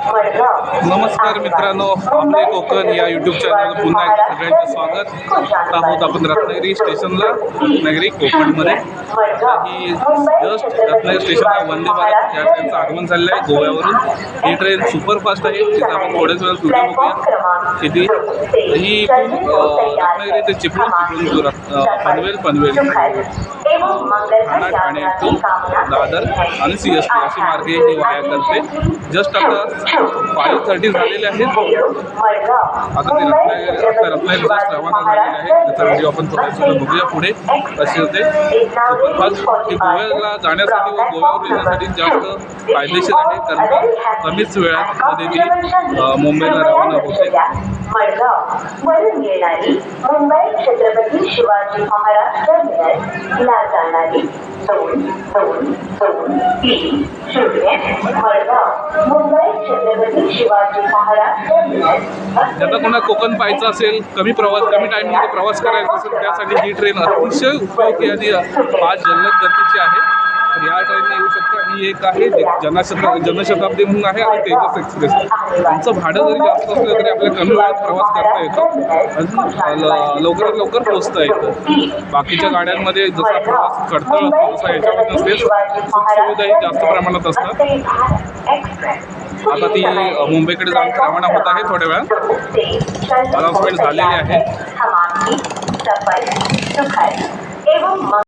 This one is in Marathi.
नमस्कार मित्रांनो, आपले कोकण या यूट्यूब चॅनल पुन्हा एकदा सगळ्यांचे स्वागत आहोत. आपण रत्नागिरी स्टेशनला, रत्नागिरी कोकणमध्ये. ही जस्ट रत्नागिरी स्टेशनला वंदे भारत या ट्रेनचं आगमन झालेलं आहे गोव्यावरून. ही ट्रेन सुपरफास्ट आहे, तिथे आपण थोड्याच वेळात व्हिडिओ बघूया. किती ही रत्नागिरी ते चिपळूण पनवेल ठाणा ठाणे टू दादर आणि CST अशी मार्गे ही वाया करते. जस्ट आता 5:30 झालेले आहेत. आता ते रत्नागिरी जस्ट रवाना झालेले आहे. त्याचा व्हिडिओ आपण थोड्या बघूया पुढे कसे होते. सुपरफास्ट ही गोव्याला जाण्यासाठी व गोव्यावर येण्यासाठी जास्त फायदेशीर आहे, कारण कमीच वेळामध्ये ती मुंबईला रवाना होते. वरून येणारी मुंबई छत्रपती शिवाजी महाराज टर्मिनसला जाणारी 2-2-2-3-0 मडगाव मुंबई छत्रपती शिवाजी महाराज टर्मिनस. ज्यांना कोणा कोकण पाहायचं असेल, कमी टाईममध्ये प्रवास करायचा असेल, त्यासाठी ही ट्रेन अतिशय उपयोगी आणि फास्ट जलद गतीची आहे. तर या ट्रेनने येऊ शकता. ही एक आहे जनशताब्दी म्हणून आहे आणि तेजस एक्सप्रेस. त्यांचं भाडं जरी जास्त असलं तरी आपल्याला कमी वेळात प्रवास करता येतो, लवकरात लवकर पोहोचता येतं. बाकीच्या गाड्यांमध्ये जसा प्रवास खडतर असतो तसा याच्यामध्ये नसते. सुखसुविधाही जास्त प्रमाणात असतात. आता ती मुंबईकडे जाऊन रवाना होत आहे. थोड्या वेळात अनाउन्समेंट झालेली आहे.